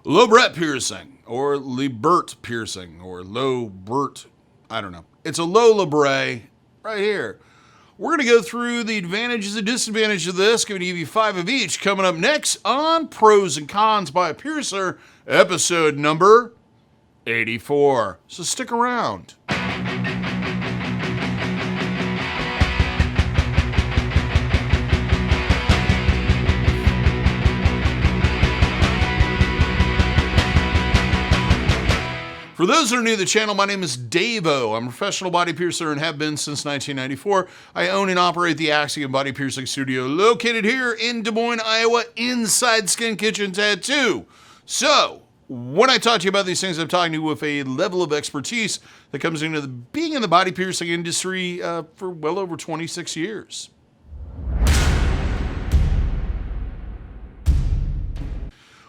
Lowbret piercing, or Labret piercing, or Lowbret, I don't know. It's a low Labret right here. We're going to go through the advantages and disadvantages of this, going to give you 5 of each, coming up next on Pros and Cons by a Piercer, episode number 84. So stick around. For those that are new to the channel, my name is DaVo. I'm a professional body piercer and have been since 1994. I own and operate the Axiom Body Piercing Studio located here in Des Moines, Iowa, inside Skin Kitchen Tattoo. So, when I talk to you about these things, I'm talking to you with a level of expertise that comes into being in the body piercing industry for well over 26 years.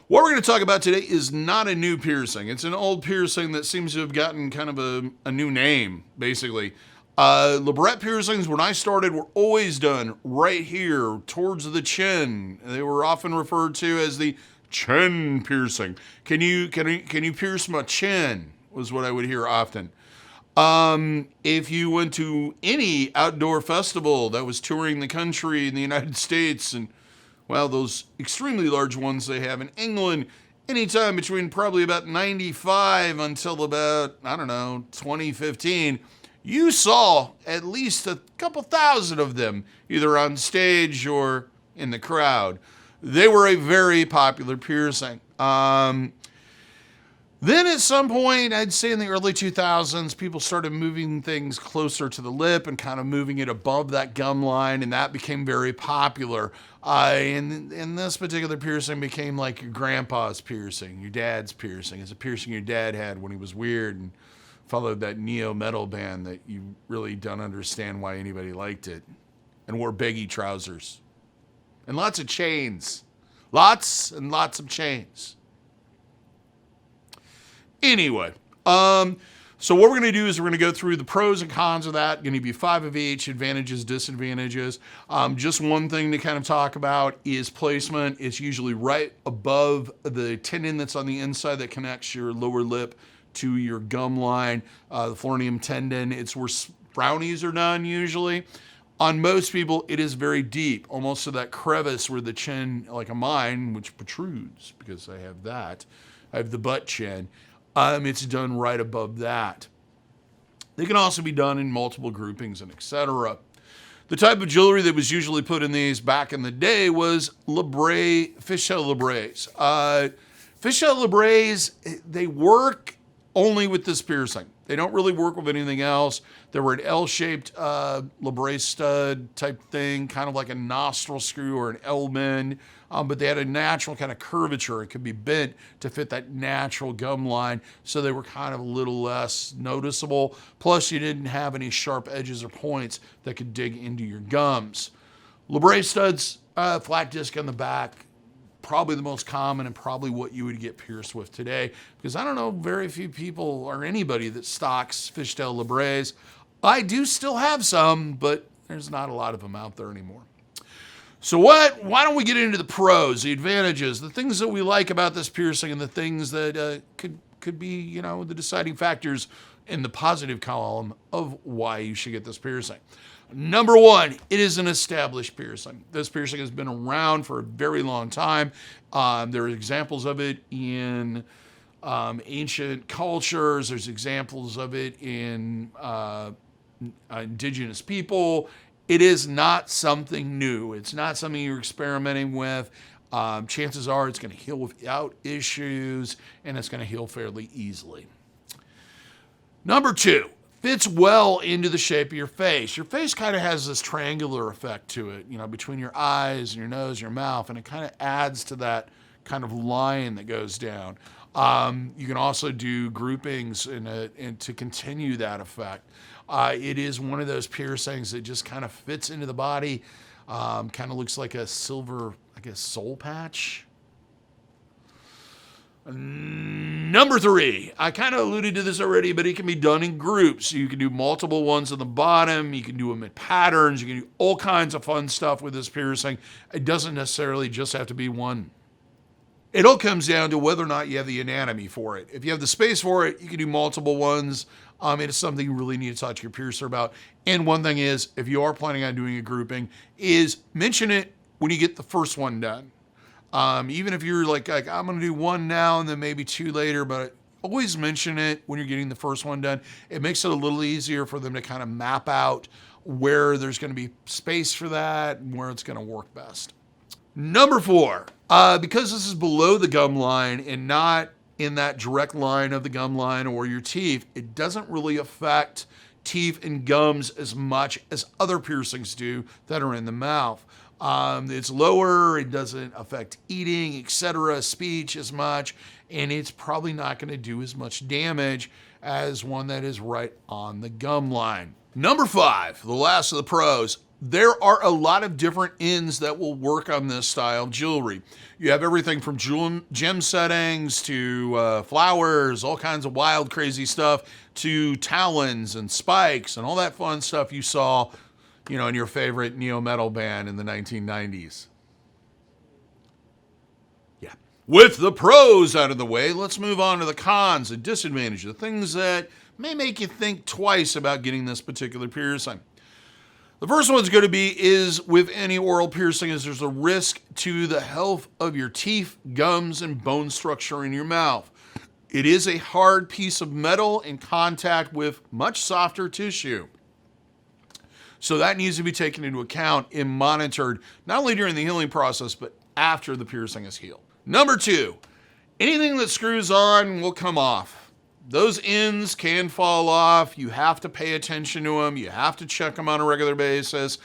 What we're going to talk about today is not a new piercing. It's an old piercing that seems to have gotten kind of a new name, basically. Labret piercings, when I started, were always done right here towards the chin. They were often referred to as the chin piercing. Can you pierce my chin? Was what I would hear often. If you went to any outdoor festival that was touring the country in the United States, and well, those extremely large ones they have in England, anytime between probably about 95 until about, I don't know, 2015, you saw at least a couple thousand of them, either on stage or in the crowd. They were a very popular piercing. Then at some point, I'd say in the early 2000s, people started moving things closer to the lip and kind of moving it above that gum line, and that became very popular. And this particular piercing became like your grandpa's piercing, your dad's piercing. It's a piercing your dad had when he was weird and followed that neo-metal band that you really don't understand why anybody liked it, and wore baggy trousers. And lots of chains. Lots and lots of chains. Anyway, so what we're going to do is we're going to go through the pros and cons of that. Going to give you 5 of each, advantages, disadvantages. Just one thing to kind of talk about is placement. It's usually right above the tendon that's on the inside that connects your lower lip to your gum line, the flornum tendon. It's where brownies are done usually. On most people, it is very deep, almost to that crevice where the chin, like a mine, which protrudes because I have that. I have the butt chin. It's done right above that. They can also be done in multiple groupings and etc. The type of jewelry that was usually put in these back in the day was Labret, fishtail Labrets. Fishtail Labrets, they work only with this piercing. They don't really work with anything else. They were an L-shaped Labret stud type thing, kind of like a nostril screw or an L-bend, but they had a natural kind of curvature. It could be bent to fit that natural gum line, so they were kind of a little less noticeable. Plus, you didn't have any sharp edges or points that could dig into your gums. Labret studs, flat disc on the back, probably the most common and probably what you would get pierced with today, because I don't know very few people or anybody that stocks fishtail Labrets. I do still have some, but there's not a lot of them out there anymore. So why don't we get into the pros, the advantages, the things that we like about this piercing, and the things that could be, the deciding factors in the positive column of why you should get this piercing. Number 1, it is an established piercing. This piercing has been around for a very long time. There are examples of it in ancient cultures. There's examples of it in indigenous people. It is not something new. It's not something you're experimenting with. Chances are it's going to heal without issues, and it's going to heal fairly easily. Number 2. Fits well into the shape of your face. Your face kind of has this triangular effect to it, between your eyes and your nose and your mouth, and it kind of adds to that kind of line that goes down. You can also do groupings and to continue that effect. It is one of those piercings that just kind of fits into the body, kind of looks like a silver, soul patch. Number 3, I kind of alluded to this already, but it can be done in groups. You can do multiple ones on the bottom. You can do them in patterns. You can do all kinds of fun stuff with this piercing. It doesn't necessarily just have to be one. It all comes down to whether or not you have the anatomy for it. If you have the space for it, you can do multiple ones. It is something you really need to talk to your piercer about. And one thing is, if you are planning on doing a grouping, is mention it when you get the first one done. Even if you're like I'm going to do one now and then maybe two later, but always mention it when you're getting the first one done. It makes it a little easier for them to kind of map out where there's going to be space for that and where it's going to work best. Number 4, because this is below the gum line and not in that direct line of the gum line or your teeth, it doesn't really affect teeth and gums as much as other piercings do that are in the mouth. It's lower, it doesn't affect eating, etc., speech as much, and it's probably not going to do as much damage as one that is right on the gum line. Number 5, the last of the pros. There are a lot of different ends that will work on this style of jewelry. You have everything from gem settings to flowers, all kinds of wild, crazy stuff, to talons and spikes and all that fun stuff you saw, in your favorite neo-metal band in the 1990s. Yeah. With the pros out of the way, let's move on to the cons and disadvantages, the things that may make you think twice about getting this particular piercing. The first one's going to be is with any oral piercing is there's a risk to the health of your teeth, gums, and bone structure in your mouth. It is a hard piece of metal in contact with much softer tissue. So that needs to be taken into account and monitored, not only during the healing process, but after the piercing is healed. Number 2, anything that screws on will come off. Those ends can fall off. You have to pay attention to them. You have to check them on a regular basis.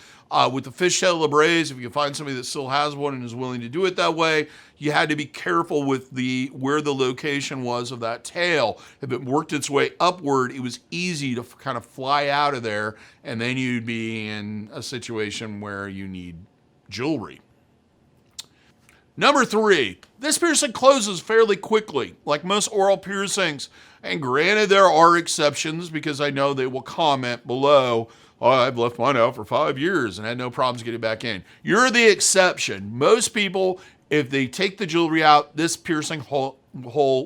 With the fishtail Labrets, if you find somebody that still has one and is willing to do it that way, you had to be careful with where the location was of that tail. If it worked its way upward, it was easy to kind of fly out of there, and then you'd be in a situation where you need jewelry. Number 3, this piercing closes fairly quickly, like most oral piercings. And granted, there are exceptions because I know they will comment below, I've left mine out for 5 years and had no problems getting back in. You're the exception. Most people, if they take the jewelry out, this piercing hole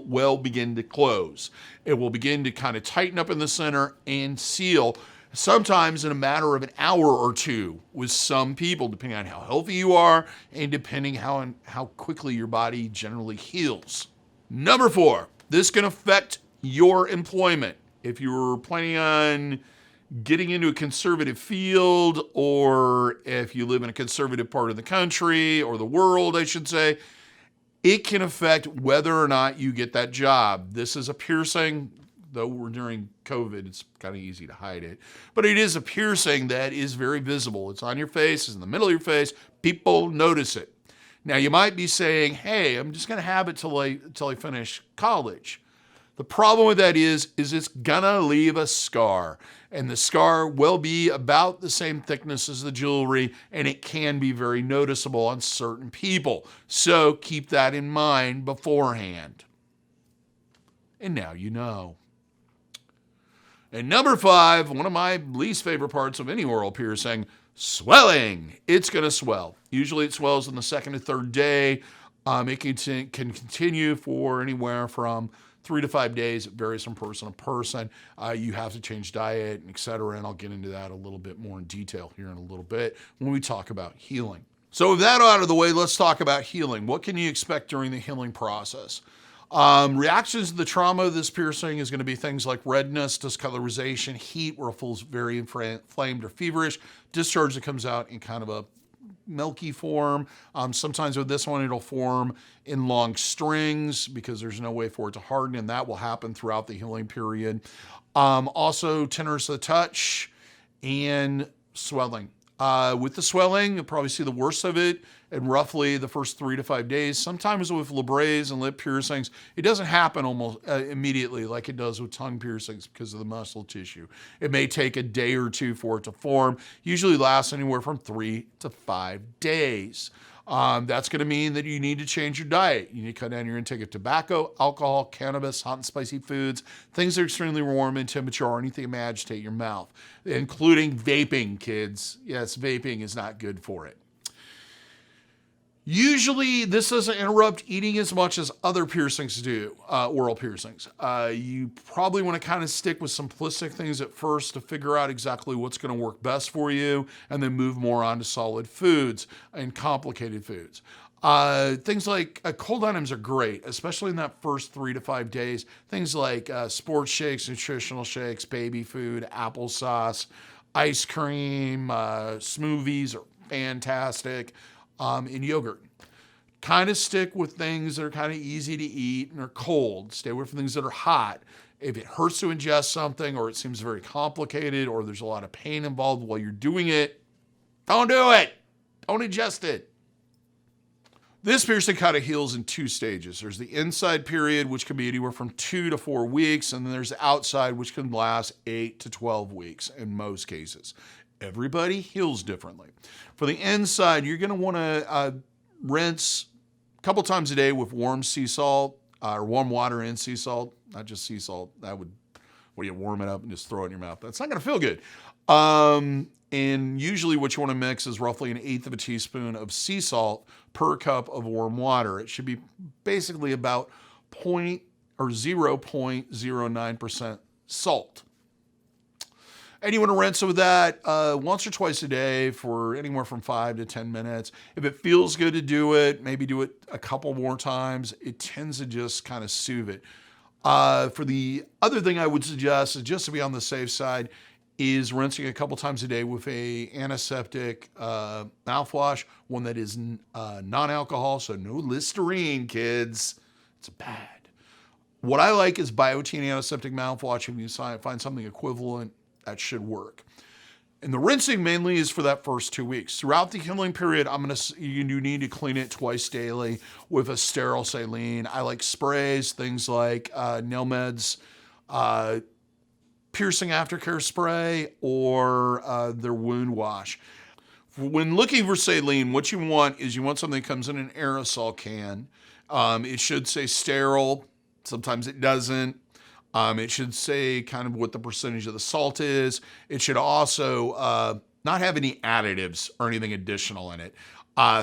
will begin to close. It will begin to kind of tighten up in the center and seal, sometimes in a matter of an hour or two with some people, depending on how healthy you are and depending how quickly your body generally heals. Number 4, this can affect your employment. If you're planning on getting into a conservative field, or if you live in a conservative part of the country or the world, I should say, it can affect whether or not you get that job. This is a piercing, though we're during COVID, it's kind of easy to hide it, but it is a piercing that is very visible. It's on your face, it's in the middle of your face. People notice it. Now you might be saying, hey, I'm just going to have it till I finish college. The problem with that is it's gonna leave a scar, and the scar will be about the same thickness as the jewelry, and it can be very noticeable on certain people. So keep that in mind beforehand. And now you know. And number 5, one of my least favorite parts of any oral piercing, swelling. It's gonna swell. Usually it swells on the 2nd or 3rd day. It can continue for anywhere from 3 to 5 days. It varies from person to person. You have to change diet, et cetera, and I'll get into that a little bit more in detail here in a little bit when we talk about healing. So with that out of the way, let's talk about healing. What can you expect during the healing process? Reactions to the trauma of this piercing is going to be things like redness, discolorization, heat where it feels very inflamed or feverish, discharge that comes out in kind of a milky form. Sometimes with this one, it'll form in long strings because there's no way for it to harden, and that will happen throughout the healing period. Also, tenderness of the touch and swelling. With the swelling, you'll probably see the worst of it in roughly the first 3 to 5 days. Sometimes with Labrets and lip piercings, it doesn't happen almost immediately like it does with tongue piercings because of the muscle tissue. It may take a day or two for it to form. Usually lasts anywhere from 3 to 5 days. That's going to mean that you need to change your diet. You need to cut down your intake of tobacco, alcohol, cannabis, hot and spicy foods, things that are extremely warm in temperature or anything that may agitate your mouth, including vaping, kids. Yes, vaping is not good for it. Usually, this doesn't interrupt eating as much as other piercings do, oral piercings. You probably want to kind of stick with simplistic things at first to figure out exactly what's going to work best for you, and then move more on to solid foods and complicated foods. Things like cold items are great, especially in that first 3 to 5 days. Things like sports shakes, nutritional shakes, baby food, applesauce, ice cream, smoothies are fantastic. And yogurt. Kind of stick with things that are kind of easy to eat and are cold. Stay away from things that are hot. If it hurts to ingest something, or it seems very complicated, or there's a lot of pain involved while you're doing it, don't do it. Don't ingest it. This piercing kind of heals in 2 stages. There's the inside period, which can be anywhere from 2 to 4 weeks, and then there's the outside, which can last 8 to 12 weeks in most cases. Everybody heals differently. For the inside, you're going to want to rinse a couple times a day with warm sea salt, or warm water and sea salt, not just sea salt. That would, where you warm it up and just throw it in your mouth. That's not going to feel good. And usually what you want to mix is roughly 1/8 of a teaspoon of sea salt per cup of warm water. It should be basically about 0.09% salt. And you want to rinse with that once or twice a day for anywhere from 5 to 10 minutes. If it feels good to do it, maybe do it a couple more times. It tends to just kind of soothe it. For the other thing I would suggest, is just to be on the safe side, is rinsing a couple times a day with a antiseptic mouthwash, one that is non-alcohol, so no Listerine, kids. It's bad. What I like is Biotin antiseptic mouthwash. If you find something equivalent, that should work. And the rinsing mainly is for that first 2 weeks. Throughout the healing period, you need to clean it twice daily with a sterile saline. I like sprays, things like Nail Med's piercing aftercare spray, or their wound wash. When looking for saline, what you want is something that comes in an aerosol can. It should say sterile. Sometimes it doesn't. It should say kind of what the percentage of the salt is. It should also not have any additives or anything additional in it.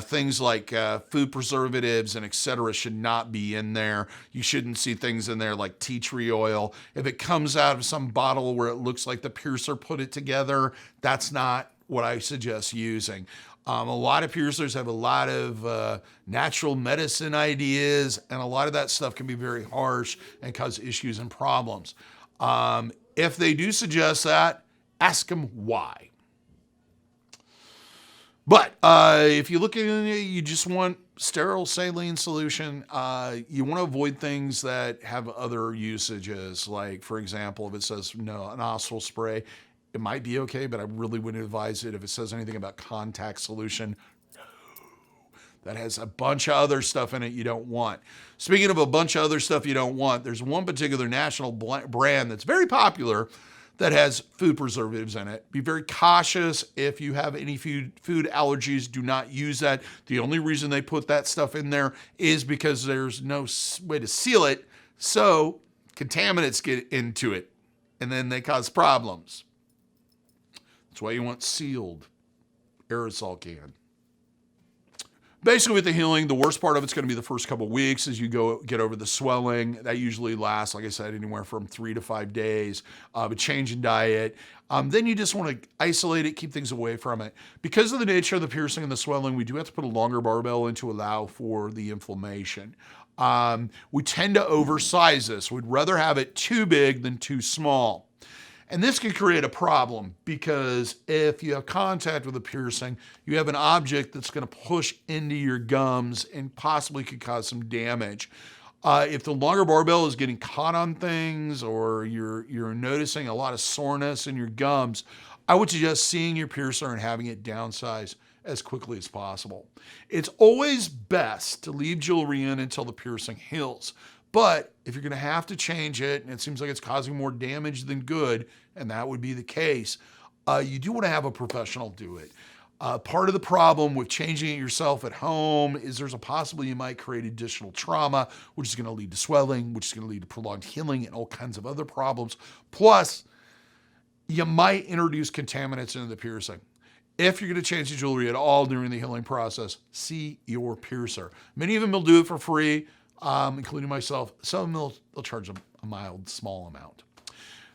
Things like food preservatives and etc. should not be in there. You shouldn't see things in there like tea tree oil. If it comes out of some bottle where it looks like the piercer put it together, that's not what I suggest using. A lot of piercers have a lot of natural medicine ideas, and a lot of that stuff can be very harsh and cause issues and problems. If they do suggest that, ask them why. But if you look at it, you just want sterile saline solution. You want to avoid things that have other usages. Like, for example, if it says no nostril spray, it might be okay, but I really wouldn't advise it. If it says anything about contact solution, no. That has a bunch of other stuff in it you don't want. Speaking of a bunch of other stuff you don't want, there's one particular national brand that's very popular that has food preservatives in it. Be very cautious if you have any food allergies. Do not use that. The only reason they put that stuff in there is because there's no way to seal it, so contaminants get into it, and then they cause problems. That's why you want sealed aerosol can. Basically, with the healing, the worst part of it's going to be the first couple of weeks as you get over the swelling. That usually lasts, like I said, anywhere from 3 to 5 days. A change in diet. Then you just want to isolate it, keep things away from it. Because of the nature of the piercing and the swelling, we do have to put a longer barbell in to allow for the inflammation. We tend to oversize this. We'd rather have it too big than too small. And this can create a problem because if you have contact with a piercing, you have an object that's going to push into your gums and possibly could cause some damage. If the longer barbell is getting caught on things, or you're noticing a lot of soreness in your gums, I would suggest seeing your piercer and having it downsize as quickly as possible. It's always best to leave jewelry in until the piercing heals. But if you're going to have to change it, and it seems like it's causing more damage than good, and that would be the case, you do want to have a professional do it. Part of the problem with changing it yourself at home is there's a possibility you might create additional trauma, which is going to lead to swelling, which is going to lead to prolonged healing and all kinds of other problems. Plus, you might introduce contaminants into the piercing. If you're going to change the jewelry at all during the healing process, see your piercer. Many of them will do it for free, including myself. Some of them they'll charge a mild, small amount.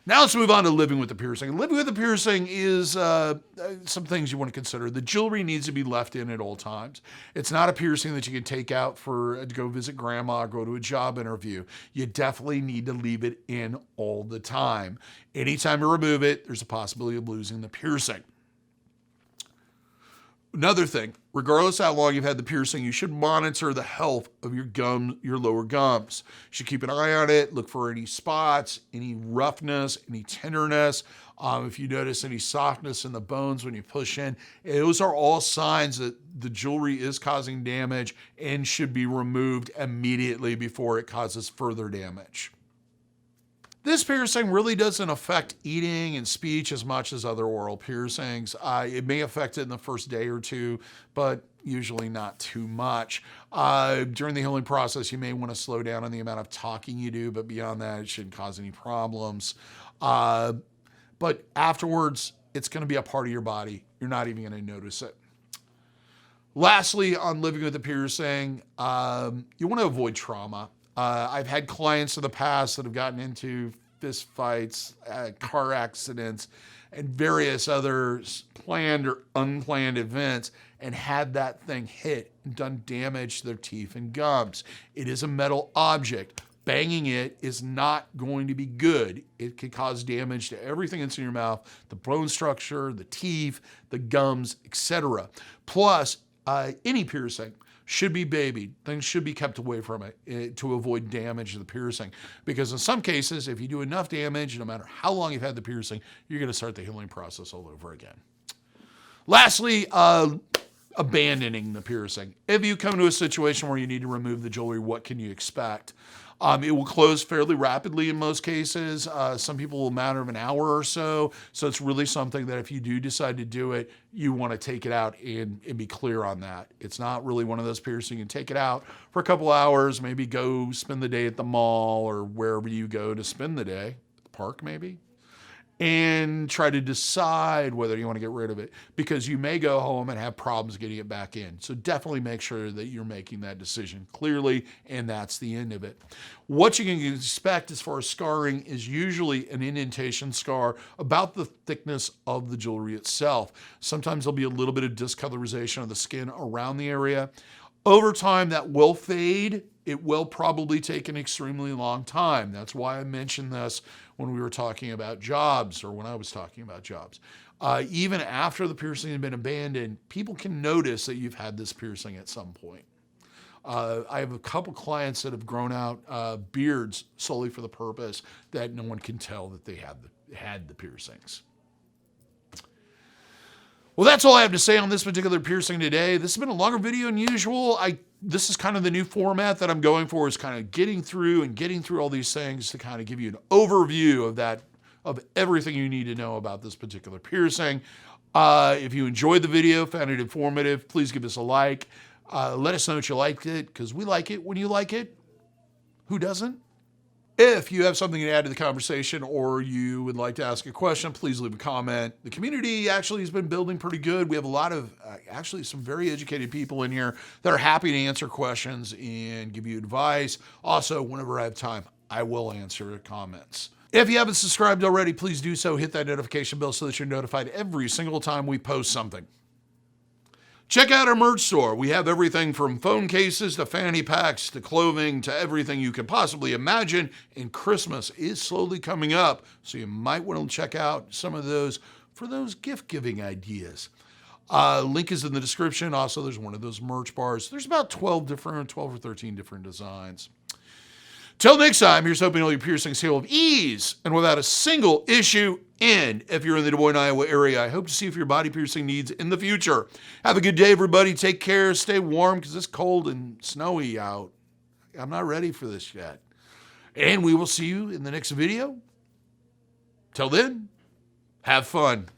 Now let's move on to living with the piercing. Living with the piercing is some things you want to consider. The jewelry needs to be left in at all times. It's not a piercing that you can take out to go visit grandma or go to a job interview. You definitely need to leave it in all the time. Anytime you remove it, there's a possibility of losing the piercing. Another thing, regardless of how long you've had the piercing, you should monitor the health of your gums, your lower gums. You should keep an eye on it, look for any spots, any roughness, any tenderness. If you notice any softness in the bones when you push in, those are all signs that the jewelry is causing damage and should be removed immediately before it causes further damage. This piercing really doesn't affect eating and speech as much as other oral piercings. It may affect it in the first day or two, but usually not too much. During the healing process, you may want to slow down on the amount of talking you do, but beyond that, it shouldn't cause any problems. But afterwards, it's going to be a part of your body. You're not even going to notice it. Lastly, on living with a piercing, you want to avoid trauma. I've had clients in the past that have gotten into fist fights, car accidents, and various other planned or unplanned events and had that thing hit and done damage to their teeth and gums. It is a metal object. Banging it is not going to be good. It can cause damage to everything that's in your mouth, the bone structure, the teeth, the gums, etc. Plus, any piercing should be babied. Things should be kept away from it to avoid damage to the piercing. Because in some cases, if you do enough damage, no matter how long you've had the piercing, you're going to start the healing process all over again. Lastly, abandoning the piercing. If you come to a situation where you need to remove the jewelry, what can you expect? It will close fairly rapidly in most cases. Some people will matter of an hour or so. So it's really something that if you do decide to do it, you want to take it out and be clear on that. It's not really one of those piercings. You can take it out for a couple hours, maybe go spend the day at the mall or wherever you go to spend the day, the park maybe, and try to decide whether you want to get rid of it, because you may go home and have problems getting it back in. So definitely make sure that you're making that decision clearly, and that's the end of it. What you can expect as far as scarring is usually an indentation scar about the thickness of the jewelry itself. Sometimes there'll be a little bit of discolorization of the skin around the area. Over time, that will fade. It will probably take an extremely long time. That's why I mentioned this when we were talking about jobs, or when I was talking about jobs. Even after the piercing had been abandoned, people can notice that you've had this piercing at some point. I have a couple clients that have grown out beards solely for the purpose that no one can tell that they had the piercings. Well, that's all I have to say on this particular piercing today. This has been a longer video than usual. This is kind of the new format that I'm going for, is kind of getting through all these things to kind of give you an overview of everything you need to know about this particular piercing. If you enjoyed the video, found it informative, please give us a like. Let us know that you liked it, because we like it when you like it. Who doesn't? If you have something to add to the conversation, or you would like to ask a question, please leave a comment. The community actually has been building pretty good. We have a lot of, actually some very educated people in here that are happy to answer questions and give you advice. Also, whenever I have time, I will answer comments. If you haven't subscribed already, please do so. Hit that notification bell so that you're notified every single time we post something. Check out our merch store. We have everything from phone cases to fanny packs to clothing to everything you can possibly imagine. And Christmas is slowly coming up, so you might want to check out some of those for those gift-giving ideas. Link is in the description. Also, there's one of those merch bars. There's about 12 or 13 different designs. Till next time, here's hoping all your piercings heal with ease and without a single issue. And if you're in the Des Moines, Iowa area, I hope to see you for your body piercing needs in the future. Have a good day, everybody. Take care. Stay warm, because it's cold and snowy out. I'm not ready for this yet. And we will see you in the next video. Till then, have fun.